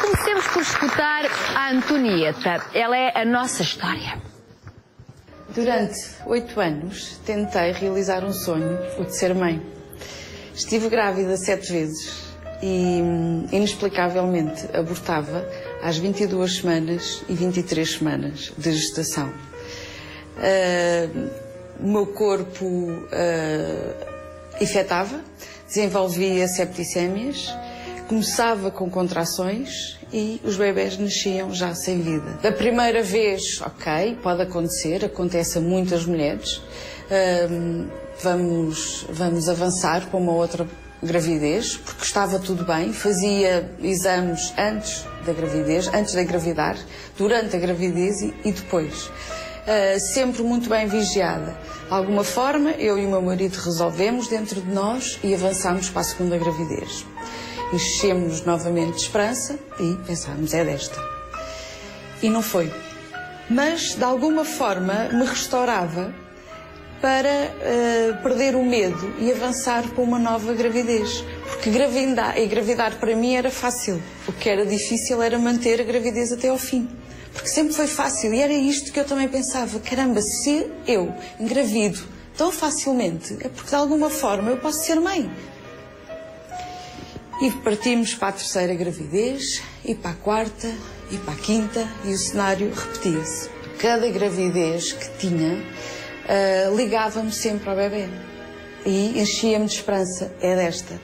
comecemos por escutar a Antonieta. Ela é a nossa história. Durante 8 anos, tentei realizar um sonho, o de ser mãe. Estive grávida 7 vezes e, inexplicavelmente, abortava às 22 semanas e 23 semanas de gestação. O meu corpo efetava, desenvolvia septicémias, começava com contrações e os bebés nasciam já sem vida. Da primeira vez, ok, pode acontecer, acontece a muitas mulheres. Vamos avançar para uma outra gravidez, porque estava tudo bem, fazia exames antes da gravidez, antes de engravidar, durante a gravidez e depois. Sempre muito bem vigiada. De alguma forma, eu e o meu marido resolvemos dentro de nós e avançámos para a segunda gravidez. Enchemos novamente de esperança e pensámos, é desta. E não foi. Mas, de alguma forma, me restaurava para perder o medo e avançar para uma nova gravidez. Porque engravidar para mim era fácil. O que era difícil era manter a gravidez até ao fim. Porque sempre foi fácil e era isto que eu também pensava. Caramba, se eu engravido tão facilmente, é porque de alguma forma eu posso ser mãe. E partimos para a terceira gravidez, e para a quarta, e para a quinta, e o cenário repetia-se. Cada gravidez que tinha, ligava-me sempre ao bebê. E enchia-me de esperança, é desta.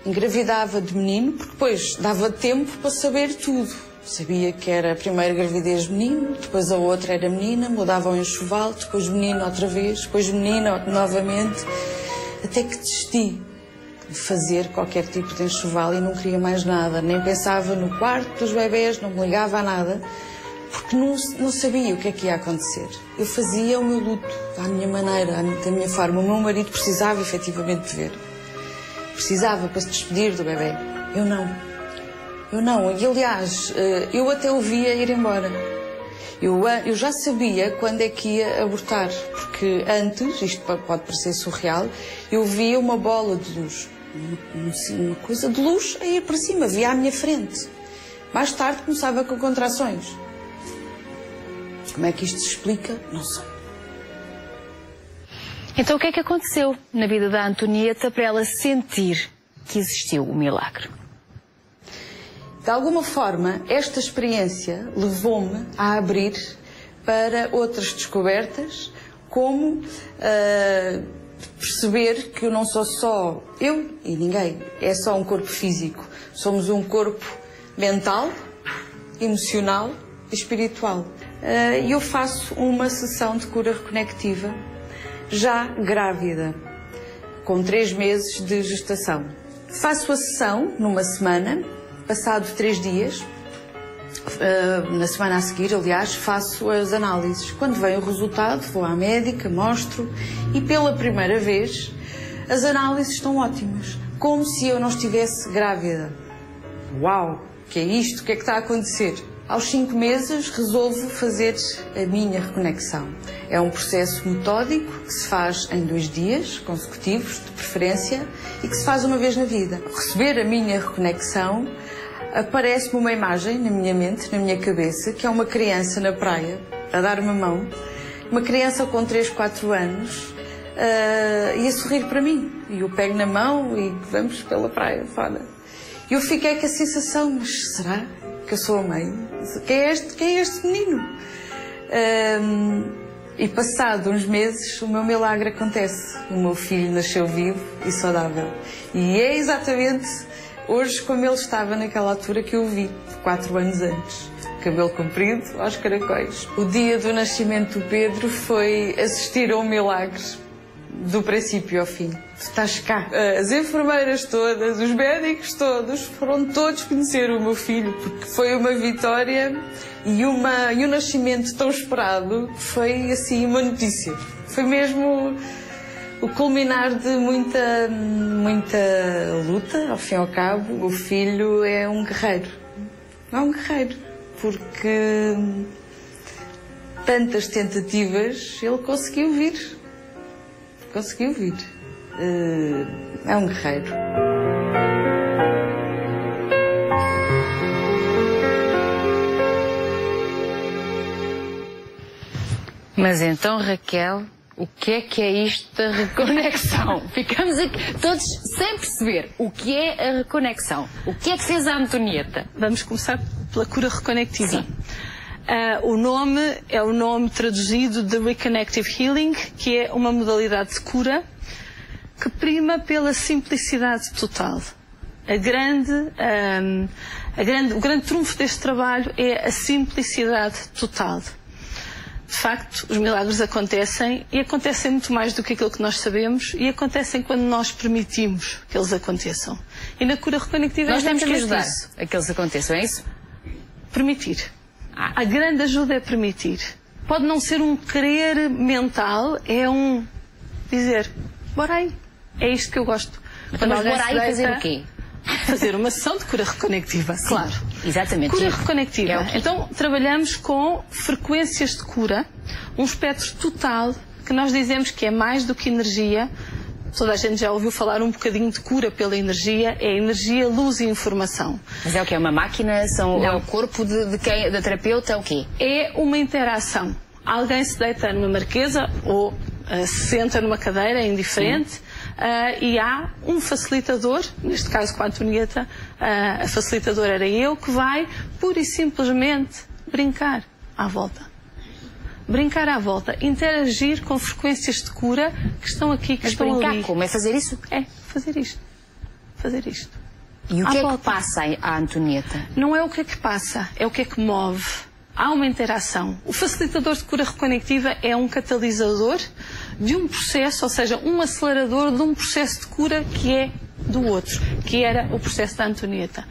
Engravidava de menino, porque depois dava tempo para saber tudo. Sabia que era a primeira gravidez menino, depois a outra era menina, mudava o enxoval, depois menino outra vez, depois menina novamente, até que desisti de fazer qualquer tipo de enxoval e não queria mais nada, nem pensava no quarto dos bebés, não me ligava a nada, porque não sabia o que é que ia acontecer. Eu fazia o meu luto, à minha maneira, da minha forma. O meu marido precisava efetivamente de ver. Precisava para se despedir do bebê. Eu não. E aliás, eu até o via ir embora. Eu já sabia quando é que ia abortar, porque antes, isto pode parecer surreal, eu via uma bola de luz, uma coisa de luz a ir para cima, via à minha frente. Mais tarde começava com contrações. Como é que isto se explica? Não sei. Então o que é que aconteceu na vida da Antonieta para ela sentir que existiu o milagre? De alguma forma, esta experiência levou-me a abrir para outras descobertas, como perceber que eu não sou só eu e ninguém, é só um corpo físico. Somos um corpo mental, emocional e espiritual. E eu faço uma sessão de cura reconectiva, já grávida, com 3 meses de gestação. Faço a sessão numa semana. Passado 3 dias, na semana a seguir, aliás, faço as análises. Quando vem o resultado, vou à médica, mostro e pela primeira vez as análises estão ótimas. Como se eu não estivesse grávida. Uau! O que é isto? O que é que está a acontecer? Aos 5 meses resolvo fazer a minha reconexão. É um processo metódico que se faz em 2 dias consecutivos, de preferência, e que se faz uma vez na vida. Ao receber a minha reconexão, aparece-me uma imagem na minha mente, na minha cabeça, que é uma criança na praia, a dar uma mão, uma criança com 3, 4 anos, e a sorrir para mim. E eu pego na mão e vamos pela praia fora. E eu fiquei com a sensação, mas será que eu sou a mãe? Quem é este menino? E passado uns meses, o meu milagre acontece. O meu filho nasceu vivo e saudável. E é exatamente hoje como ele estava naquela altura que eu o vi, 4 anos antes. Cabelo comprido, aos caracóis. O dia do nascimento do Pedro foi assistir a um milagre, do princípio ao fim. Tu estás cá. As enfermeiras todas, os médicos todos, foram todos conhecer o meu filho, porque foi uma vitória e um nascimento tão esperado, que foi assim uma notícia. Foi mesmo o culminar de muita luta, ao fim e ao cabo. O filho é um guerreiro. É um guerreiro, porque tantas tentativas ele conseguiu vir. Conseguiu vir. É um guerreiro. Mas então, Raquel, o que é isto da reconexão? Ficamos aqui todos sem perceber o que é a reconexão. O que é que fez a Antonieta? Vamos começar pela cura reconectiva. Sim. O nome é o nome traduzido de Reconnective Healing, que é uma modalidade de cura que prima pela simplicidade total. O grande trunfo deste trabalho é a simplicidade total. De facto, os milagres acontecem e acontecem muito mais do que aquilo que nós sabemos e acontecem quando nós permitimos que eles aconteçam. E na cura reconectiva Nós temos que ajudar isso. a que eles aconteçam, é isso? Permitir. A grande ajuda é permitir. Pode não ser um querer mental, é um dizer, bora aí, é isto que eu gosto. Então, mas bora aí fazer o quê? Fazer uma sessão de cura reconectiva, Sim, claro. Exatamente. Cura reconectiva. É então, trabalhamos com frequências de cura, um espectro total, que nós dizemos que é mais do que energia. Toda a gente já ouviu falar um bocadinho de cura pela energia, é energia, luz e informação. Mas é o que? É uma máquina? É o corpo da terapeuta? É o quê? É uma interação. Alguém se deita numa marquesa ou se senta numa cadeira, é indiferente, e há um facilitador, neste caso com a Antonieta, a facilitadora era eu, que vai pura e simplesmente brincar à volta. Brincar à volta, interagir com frequências de cura que estão aqui, que estão brincar ali. Como? É fazer isso? É, fazer isto. Fazer isto. E o que é que passa à Antonieta? Não é o que é que passa, é o que é que move. Há uma interação. O facilitador de cura reconectiva é um catalisador de um processo, ou seja, um acelerador de um processo de cura que é do outro, que era o processo da Antonieta.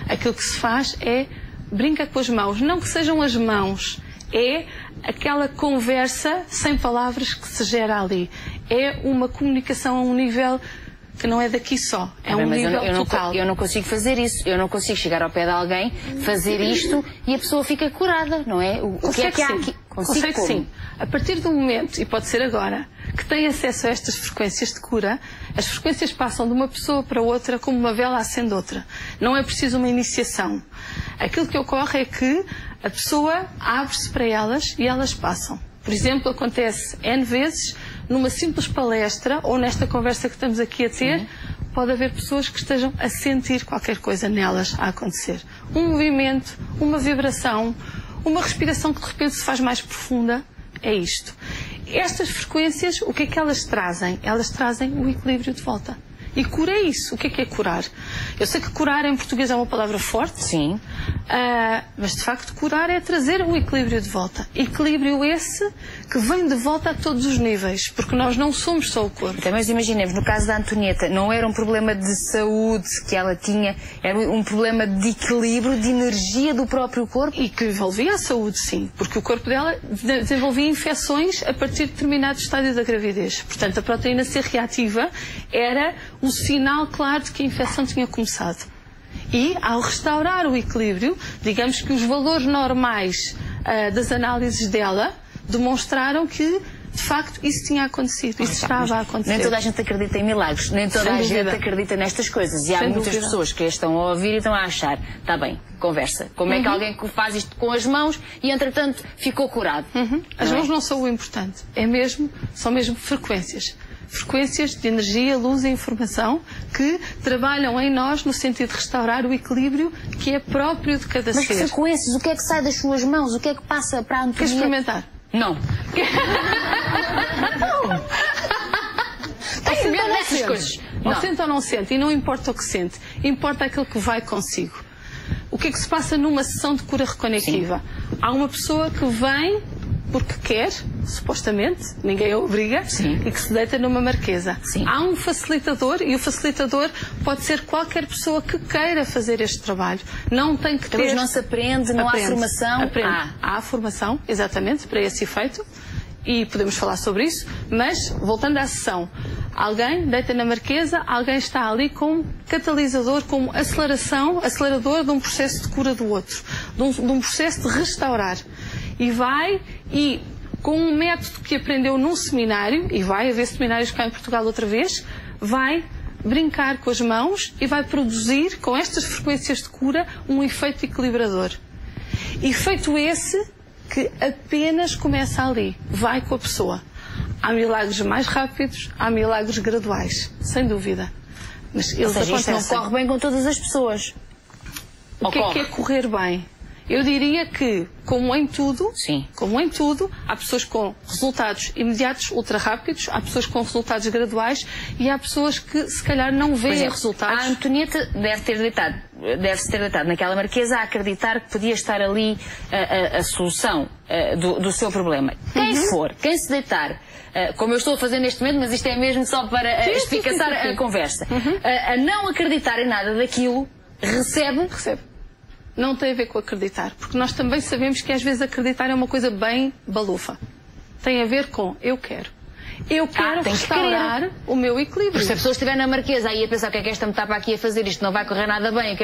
Aquilo que se faz é brinca com as mãos, não que sejam as mãos, é aquela conversa sem palavras que se gera ali. É uma comunicação a um nível que não é daqui só, é um nível total. Eu não consigo fazer isso, eu não consigo chegar ao pé de alguém, fazer isto e a pessoa fica curada, não é? O que é que há aqui? Consegue sim. A partir do momento, e pode ser agora, que tem acesso a estas frequências de cura, as frequências passam de uma pessoa para outra como uma vela acende outra. Não é preciso uma iniciação. Aquilo que ocorre é que a pessoa abre-se para elas e elas passam. Por exemplo, acontece N vezes numa simples palestra ou nesta conversa que estamos aqui a ter, pode haver pessoas que estejam a sentir qualquer coisa nelas a acontecer. Um movimento, uma vibração, uma respiração que de repente se faz mais profunda, é isto. Estas frequências, o que é que elas trazem? Elas trazem o equilíbrio de volta. E cura é isso. O que é curar? Eu sei que curar em português é uma palavra forte. Sim. Mas de facto curar é trazer o equilíbrio de volta. Equilíbrio esse que vem de volta a todos os níveis. Porque nós não somos só o corpo. Então, mas imaginemos, no caso da Antonieta, não era um problema de saúde que ela tinha, era um problema de equilíbrio, de energia do próprio corpo? E que envolvia a saúde, sim. Porque o corpo dela desenvolvia infecções a partir de determinado estádio da gravidez. Portanto, a proteína C reativa era o sinal claro de que a infecção tinha começado. E, ao restaurar o equilíbrio, digamos que os valores normais das análises dela demonstraram que, de facto, isso tinha acontecido, isso estava a acontecer. Nem toda a gente acredita em milagres, nem toda a gente acredita nestas coisas. E há muitas pessoas que estão a ouvir e estão a achar, está bem, conversa. Como é que alguém faz isto com as mãos e, entretanto, ficou curado? As mãos não são o importante, são mesmo frequências. Frequências de energia, luz e informação que trabalham em nós no sentido de restaurar o equilíbrio que é próprio de cada ser. Mas que frequências? O que é que sai das suas mãos? O que é que passa para a Antonieta? Queres experimentar? Não. Tenho medo dessas coisas. Ou sente ou não sente, e não importa o que sente, importa aquilo que vai consigo. O que é que se passa numa sessão de cura reconectiva? Sim. Há uma pessoa que vem porque quer, supostamente, ninguém a obriga, e que se deita numa marquesa. Sim. Há um facilitador e o facilitador pode ser qualquer pessoa que queira fazer este trabalho. Não tem que ter... Mas não se aprende, não há formação? Há formação, exatamente, para esse efeito. E podemos falar sobre isso, mas, voltando à sessão, alguém deita na marquesa, alguém está ali como catalisador, como acelerador de um processo de cura do outro, de um processo de restaurar. E com um método que aprendeu num seminário, e vai haver seminários cá em Portugal outra vez, vai brincar com as mãos e vai produzir, com estas frequências de cura, um efeito equilibrador. Efeito esse que apenas começa ali, vai com a pessoa. Há milagres mais rápidos, há milagres graduais, sem dúvida. Mas eles isto não corre bem com todas as pessoas. O que é correr bem? Eu diria que, como em tudo, há pessoas com resultados imediatos, ultra rápidos, há pessoas com resultados graduais e há pessoas que, se calhar, não veem resultados. A Antonieta deve-se ter deitado naquela marquesa a acreditar que podia estar ali a solução do seu problema. Quem se deitar, como eu estou a fazer neste momento, mas isto é mesmo só para espicaçar a conversa, a não acreditar em nada daquilo, recebe. Não tem a ver com acreditar, porque nós também sabemos que às vezes acreditar é uma coisa bem balufa. Tem a ver com eu quero restaurar o meu equilíbrio. Se a pessoa estiver na marquesa aí a pensar o que é que esta me está para aqui a fazer, isto não vai correr nada bem,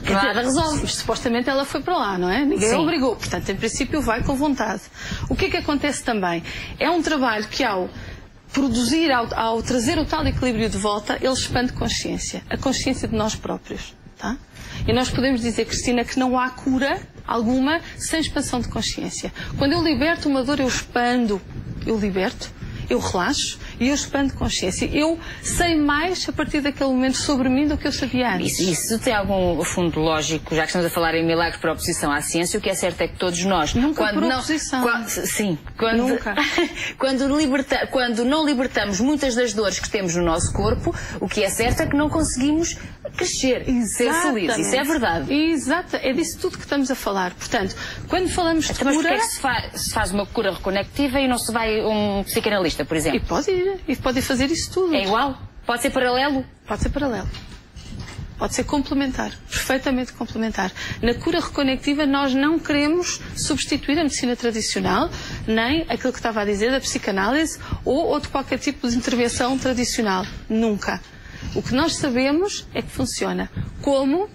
nada resolve. Supostamente ela foi para lá, não é? Ninguém a obrigou, portanto, em princípio vai com vontade. O que é que acontece também? É um trabalho que ao trazer o tal equilíbrio de volta, ele expande consciência, a consciência de nós próprios, tá? E nós podemos dizer, Cristina, que não há cura alguma sem expansão de consciência. Quando eu liberto uma dor, eu expando, eu relaxo e eu expando consciência. Eu sei mais a partir daquele momento sobre mim do que eu sabia antes. Isso tem algum fundo lógico, já que estamos a falar em milagres por oposição à ciência, o que é certo é que todos nós... Nunca por oposição. Nunca. Quando não libertamos muitas das dores que temos no nosso corpo, o que é certo é que não conseguimos crescer, ser feliz. Isso é verdade. Exato. É disso tudo que estamos a falar. Portanto, quando falamos de cura... Mas porquê é que se faz uma cura reconectiva e não se vai um psicanalista, por exemplo? E pode ir. E pode fazer isso tudo. É igual? Pode ser paralelo? Pode ser paralelo. Pode ser complementar. Perfeitamente complementar. Na cura reconectiva nós não queremos substituir a medicina tradicional, nem aquilo que estava a dizer da psicanálise ou de qualquer tipo de intervenção tradicional. Nunca. O que nós sabemos é que funciona. Como?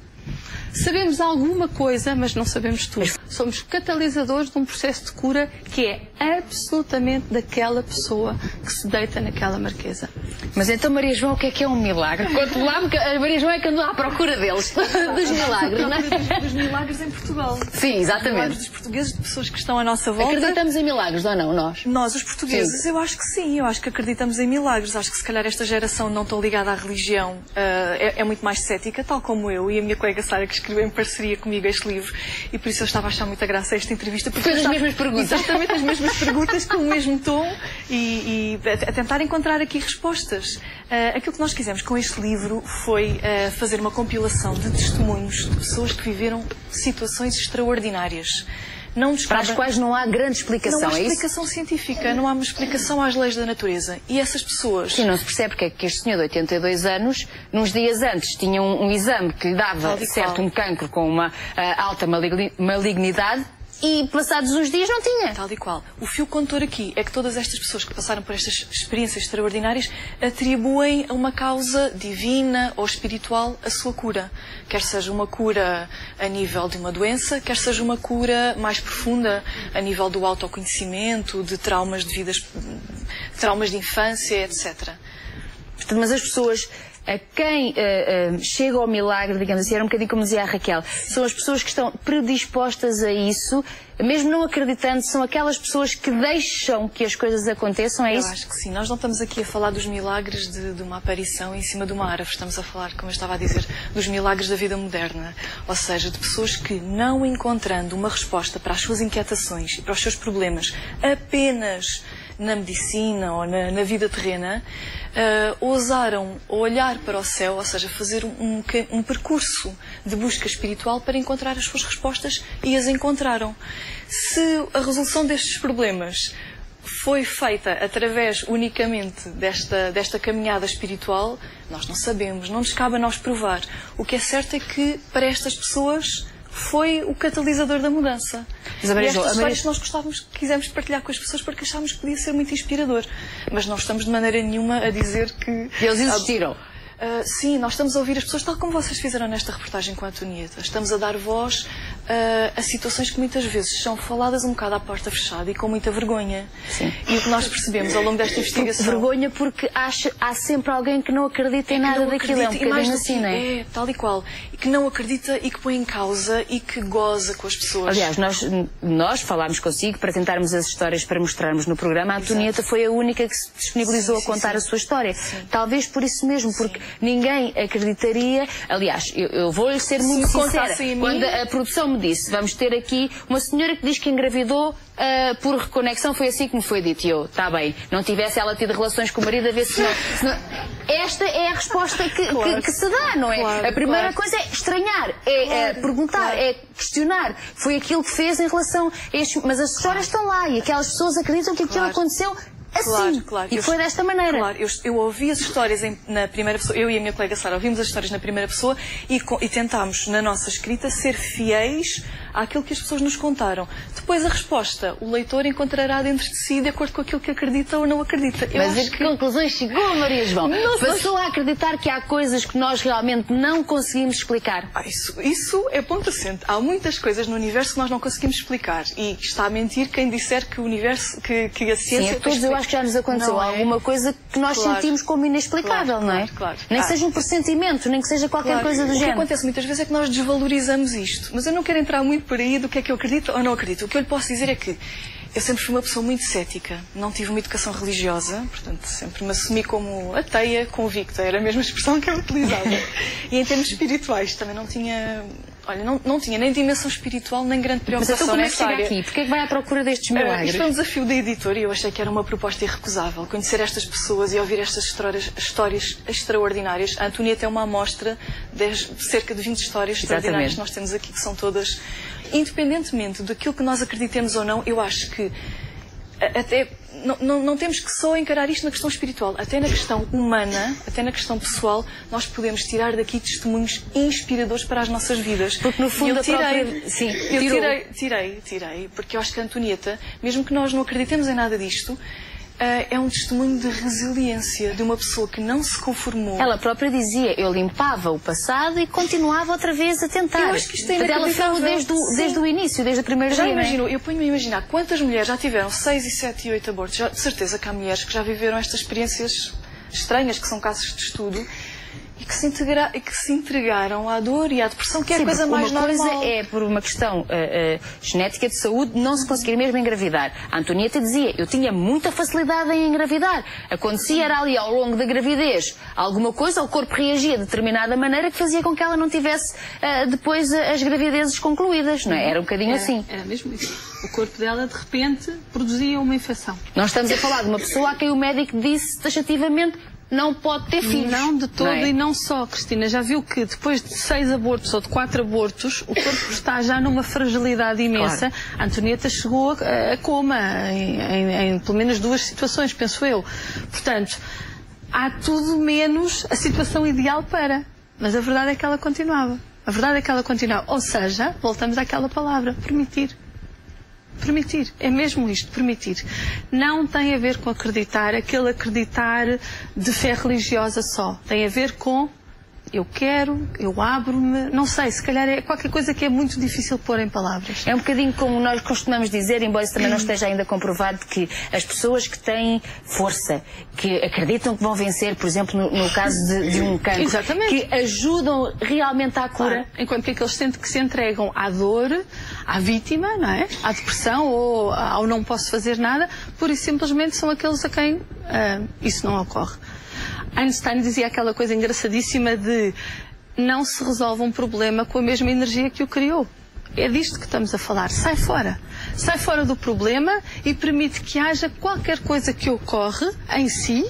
Sabemos alguma coisa, mas não sabemos tudo. Somos catalisadores de um processo de cura que é absolutamente daquela pessoa que se deita naquela marquesa. Mas então, Maria João, o que é um milagre? Conto lá, porque a Maria João é que andou à procura deles, dos milagres, não é? Dos milagres em Portugal. Sim, exatamente. Milagres dos portugueses, de pessoas que estão à nossa volta. Acreditamos em milagres, ou não, nós? Nós, os portugueses, sim. Eu acho que sim, eu acho que acreditamos em milagres. Acho que se calhar esta geração não tão ligada à religião é muito mais cética, tal como eu e a minha colega Sara, que escreveu em parceria comigo este livro, e por isso eu estava a achar muita graça a esta entrevista. Porque as mesmas perguntas. Exatamente as mesmas perguntas, com o mesmo tom, e a tentar encontrar aqui respostas. Aquilo que nós quisemos com este livro foi fazer uma compilação de testemunhos de pessoas que viveram situações extraordinárias. Para as quais não há grande explicação, não há explicação científica, não há uma explicação às leis da natureza. E essas pessoas... Sim, não se percebe porque é que este senhor de 82 anos, nos dias antes, tinha um exame que lhe dava, um cancro com uma alta malignidade, e passados uns dias não tinha. Tal e qual. O fio condutor aqui é que todas estas pessoas que passaram por estas experiências extraordinárias atribuem a uma causa divina ou espiritual a sua cura. Quer seja uma cura a nível de uma doença, quer seja uma cura mais profunda a nível do autoconhecimento, de traumas de vidas, traumas de infância, etc. Portanto, mas as pessoas... A quem chega ao milagre, digamos assim, era um bocadinho como dizia a Raquel, são as pessoas que estão predispostas a isso, mesmo não acreditando, são aquelas pessoas que deixam que as coisas aconteçam, é isso? Eu acho que sim. Nós não estamos aqui a falar dos milagres de uma aparição em cima de uma árvore. Estamos a falar, como eu estava a dizer, dos milagres da vida moderna. Ou seja, de pessoas que, não encontrando uma resposta para as suas inquietações e para os seus problemas apenas na medicina ou na vida terrena, ousaram olhar para o céu, ou seja, fazer um percurso de busca espiritual para encontrar as suas respostas, e as encontraram. Se a resolução destes problemas foi feita através unicamente desta caminhada espiritual, nós não sabemos, não nos cabe a nós provar. O que é certo é que, para estas pessoas, foi o catalisador da mudança. Mas e estas histórias que nós quisemos partilhar com as pessoas porque achámos que podia ser muito inspirador. Mas não estamos de maneira nenhuma a dizer que... Eles existiram. sim, nós estamos a ouvir as pessoas, tal como vocês fizeram nesta reportagem com a Antonieta. Estamos a dar voz a situações que muitas vezes são faladas um bocado à porta fechada e com muita vergonha. Sim. E o que nós percebemos ao longo desta investigação... Vergonha porque há sempre alguém que não acredita em nada daquilo. É um bocadinho assim, não é? É, tal e qual. E que não acredita e que põe em causa e que goza com as pessoas. Aliás, nós falámos consigo para tentarmos as histórias para mostrarmos no programa. A Antonieta foi a única que se disponibilizou a contar a sua história. Sim. Talvez por isso mesmo, porque ninguém acreditaria. Aliás, eu vou-lhe ser muito sincera. Quando a produção me disse, vamos ter aqui uma senhora que diz que engravidou por reconexão, foi assim que me foi dito. E eu, está bem, não tivesse ela tido relações com o marido a ver se não... Esta é a resposta que se dá, não é? Claro, a primeira coisa é estranhar, é perguntar, é questionar. Foi aquilo que fez em relação a estes... Mas as histórias estão lá e aquelas pessoas acreditam que aquilo aconteceu assim. Claro. E foi desta maneira. Claro, eu ouvi as histórias na primeira pessoa, eu e a minha colega Sara ouvimos as histórias na primeira pessoa e tentámos, na nossa escrita, ser fiéis àquilo que as pessoas nos contaram. Depois a resposta, o leitor encontrará dentro de si de acordo com aquilo que acredita ou não acredita. Mas a que conclusões chegou, Maria João? Passou a acreditar que há coisas que nós realmente não conseguimos explicar. Isso é ponto assente. Há muitas coisas no universo que nós não conseguimos explicar e está a mentir quem disser que o universo, que a ciência... Sim, a todos eu acho que já nos aconteceu alguma coisa que nós sentimos como inexplicável, não é? Claro. Nem que seja um pressentimento, nem que seja qualquer coisa do género. O que acontece muitas vezes é que nós desvalorizamos isto. Mas eu não quero entrar muito por aí do que é que eu acredito ou não acredito. O que eu lhe posso dizer é que eu sempre fui uma pessoa muito cética, não tive uma educação religiosa, portanto sempre me assumi como ateia convicta, era a mesma expressão que eu utilizava. E em termos espirituais também não tinha... Olha, não tinha nem dimensão espiritual, nem grande preocupação nessa área. Aqui? Porquê é que vai à procura destes milagres? Isto é um desafio da editora e eu achei que era uma proposta irrecusável. Conhecer estas pessoas e ouvir estas histórias extraordinárias. A Antonieta é uma amostra de cerca de 20 histórias extraordinárias que nós temos aqui, que são todas... Independentemente daquilo que nós acreditemos ou não, eu acho que até... Não temos que só encarar isto na questão espiritual, até na questão humana, até na questão pessoal, nós podemos tirar daqui testemunhos inspiradores para as nossas vidas. Porque no fundo tirei, porque eu acho que a Antonieta, mesmo que nós não acreditemos em nada disto, é um testemunho de resiliência de uma pessoa que não se conformou. Ela própria dizia, eu limpava o passado e continuava outra vez a tentar. Eu acho que isto é inacreditável. Ela foi desde o início, desde o primeiro dia. Eu ponho-me a imaginar quantas mulheres já tiveram 6, 7 e 8 abortos. De certeza que há mulheres que já viveram estas experiências estranhas, que são casos de estudo, e que se entregaram à dor e à depressão, que é a coisa mais normal. Uma coisa é por uma questão genética de saúde não se conseguir mesmo engravidar. A Antonieta dizia, eu tinha muita facilidade em engravidar. Acontecia, era ali ao longo da gravidez, alguma coisa, o corpo reagia de determinada maneira que fazia com que ela não tivesse depois as gravidezes concluídas, não é? Era um bocadinho assim. Era mesmo isso. O corpo dela, de repente, produzia uma infecção. Nós estamos a falar de uma pessoa a quem o médico disse taxativamente não pode ter filhos. Não de todo, e não só, Cristina. Já viu que depois de 6 abortos ou de 4 abortos, o corpo está já numa fragilidade imensa. Claro. A Antonieta chegou a coma em pelo menos 2 situações, penso eu. Portanto, há tudo menos a situação ideal para. Mas a verdade é que ela continuava. Ou seja, voltamos àquela palavra, permitir. Permitir, é mesmo isto, permitir. Não tem a ver com acreditar, aquele acreditar de fé religiosa só. Tem a ver com eu quero, eu abro-me, não sei, se calhar é qualquer coisa que é muito difícil pôr em palavras. É um bocadinho como nós costumamos dizer, embora isso também não esteja ainda comprovado, que as pessoas que têm força, que acreditam que vão vencer, por exemplo, no caso de um cancro, exatamente, que ajudam realmente à cura. Claro. Enquanto que aqueles que se entregam à dor, à vítima, não é? À depressão ou ao não posso fazer nada, pura e simplesmente são aqueles a quem isso não ocorre. Einstein dizia aquela coisa engraçadíssima de não se resolve um problema com a mesma energia que o criou. É disto que estamos a falar. Sai fora. Sai fora do problema e permite que haja qualquer coisa que ocorre em si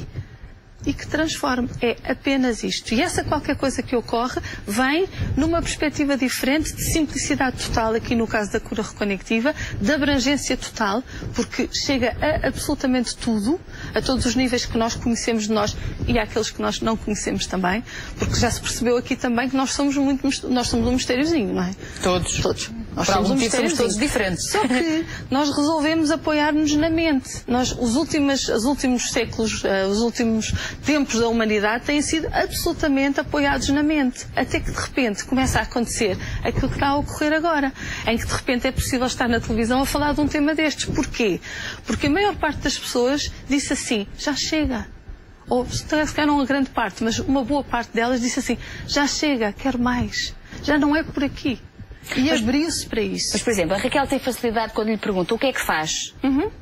e que transforme. É apenas isto. E essa qualquer coisa que ocorre vem numa perspectiva diferente de simplicidade total, aqui no caso da cura reconectiva, de abrangência total, porque chega a absolutamente tudo, a todos os níveis que nós conhecemos de nós e àqueles que nós não conhecemos também, porque já se percebeu aqui também que nós somos um mistériozinho, não é? Todos. Nós somos todos diferentes. Só que nós resolvemos apoiar-nos na mente. Os últimos séculos, os últimos tempos da humanidade têm sido absolutamente apoiados na mente. Até que de repente começa a acontecer aquilo que está a ocorrer agora, em que de repente é possível estar na televisão a falar de um tema destes. Porquê? Porque a maior parte das pessoas disse assim, já chega. Ou se calhar não a grande parte, mas uma boa parte delas disse assim, já chega, quero mais. Já não é por aqui. E abriu-se para isso. Mas, por exemplo, a Raquel tem facilidade quando lhe pergunta o que é que faz,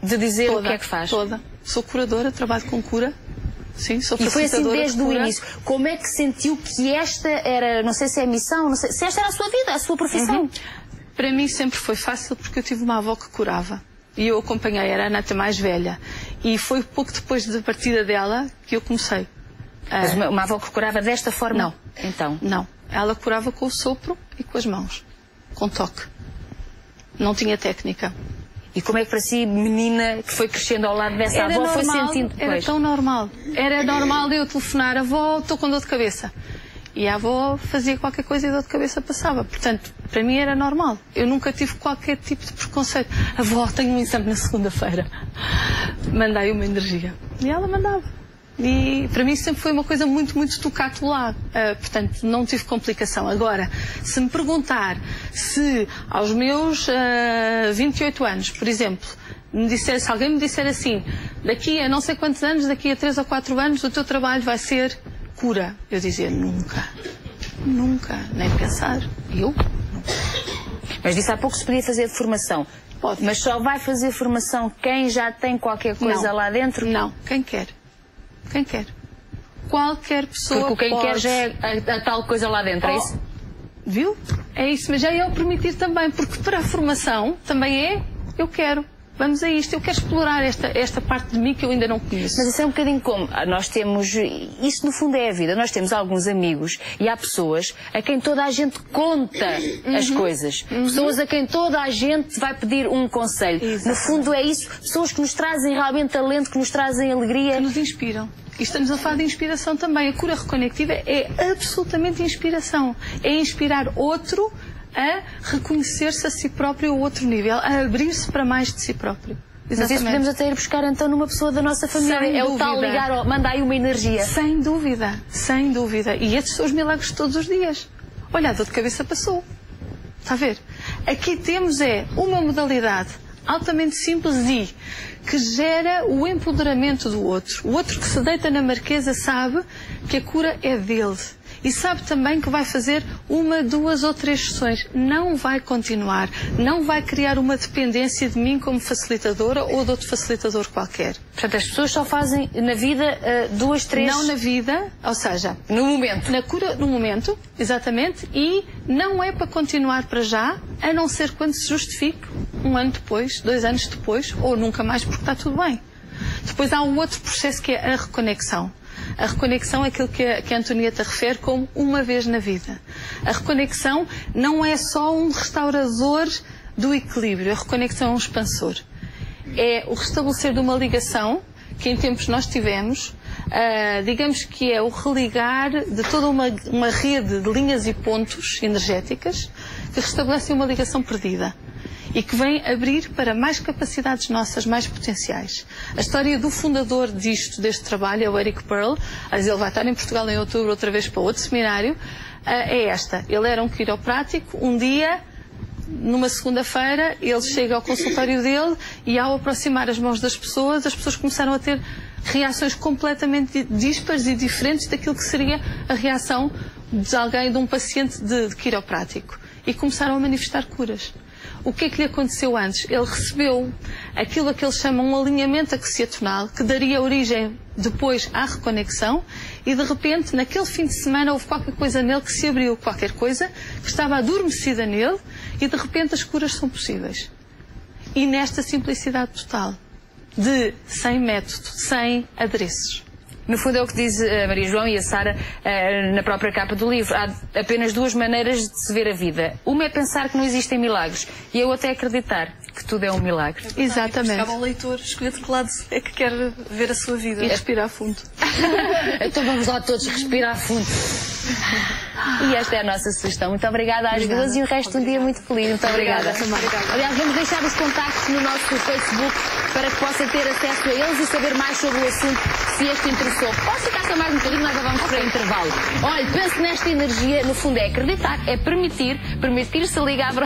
de dizer o que é que faz. Toda. Sou curadora, trabalho com cura. Sim, sou facilitadora. E foi assim desde o início. Como é que sentiu que esta era, não sei se é a missão, não sei, se esta era a sua vida, a sua profissão? Para mim sempre foi fácil porque eu tive uma avó que curava. E eu acompanhei, era a neta mais velha. E foi pouco depois da partida dela que eu comecei. Mas uma avó que curava desta forma? Não. Então? Não. Ela curava com o sopro e com as mãos. Com toque. Não tinha técnica. E como é que para si, menina, que foi crescendo ao lado dessa avó, foi sentindo depois? Era tão normal. Era normal eu telefonar, avó, estou com dor de cabeça. E a avó fazia qualquer coisa e a dor de cabeça passava. Portanto, para mim era normal. Eu nunca tive qualquer tipo de preconceito. Avó, tenho um exame na segunda-feira. Mandai uma energia. E ela mandava. E para mim sempre foi uma coisa muito, muito tocato lá. Portanto, não tive complicação. Agora, se me perguntar se aos meus 28 anos, por exemplo, se alguém me disser assim, daqui a não sei quantos anos, daqui a 3 ou 4 anos, o teu trabalho vai ser cura. Eu dizia, nunca. Nunca. Nem pensar. Eu? Nunca. Mas disse há pouco que se podia fazer formação. Pode. Mas só vai fazer formação quem já tem qualquer coisa lá dentro? Não. Quem quer. Quem quer. Qualquer pessoa. Porque quem pode. quer já é a tal coisa lá dentro, é isso? Viu? É isso, mas já é o permitir também, porque para a formação também é, eu quero. Vamos a isto, eu quero explorar esta parte de mim que eu ainda não conheço. Mas isso é um bocadinho como, nós temos, isso no fundo é a vida, nós temos alguns amigos e há pessoas a quem toda a gente conta as coisas. Pessoas a quem toda a gente vai pedir um conselho. Exatamente. No fundo é isso, pessoas que nos trazem realmente talento, que nos trazem alegria. Que nos inspiram. E estamos a falar de inspiração também. A cura reconectiva é absolutamente inspiração. É inspirar outro a reconhecer-se a si próprio a outro nível, a abrir-se para mais de si próprio. Exatamente. Mas isso podemos até ir buscar então numa pessoa da nossa família. Sem é dúvida. O tal ligar, manda aí uma energia. Sem dúvida, sem dúvida. E esses são os milagres de todos os dias. Olha, a dor de cabeça passou. Está a ver? Aqui temos uma modalidade altamente simples e que gera o empoderamento do outro. O outro que se deita na marquesa sabe que a cura é dele. E sabe também que vai fazer 1, 2 ou 3 sessões. Não vai continuar. Não vai criar uma dependência de mim como facilitadora ou de outro facilitador qualquer. Portanto, as pessoas só fazem na vida 2, 3... Não na vida, ou seja... No momento. Na cura, no momento, exatamente. E não é para continuar para já, a não ser quando se justifique 1 ano depois, 2 anos depois, ou nunca mais porque está tudo bem. Depois há um outro processo que é a reconexão. A reconexão é aquilo que a Antonieta refere como uma vez na vida. A reconexão não é só um restaurador do equilíbrio. A reconexão é um expansor. É o restabelecer de uma ligação que em tempos nós tivemos, digamos que é o religar de toda uma rede de linhas e pontos energéticas que restabelecem uma ligação perdida. E que vem abrir para mais capacidades nossas, mais potenciais. A história do fundador deste trabalho é o Eric Pearl, mas ele vai estar em Portugal em outubro outra vez para outro seminário, é esta. Ele era um quiroprático, um dia, numa segunda-feira, ele chega ao consultório dele e ao aproximar as mãos das pessoas começaram a ter reações completamente díspares e diferentes daquilo que seria a reação de alguém, de um paciente de quiroprático. E começaram a manifestar curas. O que é que lhe aconteceu antes? Ele recebeu aquilo a que eles chamam um alinhamento axiotonal, que daria origem depois à reconexão, e de repente, naquele fim de semana, houve qualquer coisa nele que se abriu, qualquer coisa que estava adormecida nele, e de repente as curas são possíveis. E nesta simplicidade total, sem método, sem adereços. No fundo é o que diz a Maria João e a Sara na própria capa do livro. Há apenas 2 maneiras de se ver a vida. Uma é pensar que não existem milagres e a outra é acreditar que tudo é um milagre. Exatamente. Cabe ao leitor escolher de que lado é que quer ver a sua vida. E respirar fundo. Então vamos lá todos respirar fundo. E esta é a nossa sugestão. Muito obrigada às duas e o resto de um dia muito feliz. Muito obrigada. Aliás, vamos deixar os contactos no nosso Facebook para que possa ter acesso a eles e saber mais sobre o assunto, se este interessou. Posso ficar só mais um bocadinho, nós já vamos para o intervalo. Olha, penso que nesta energia, no fundo, é acreditar, é permitir-se ligar para...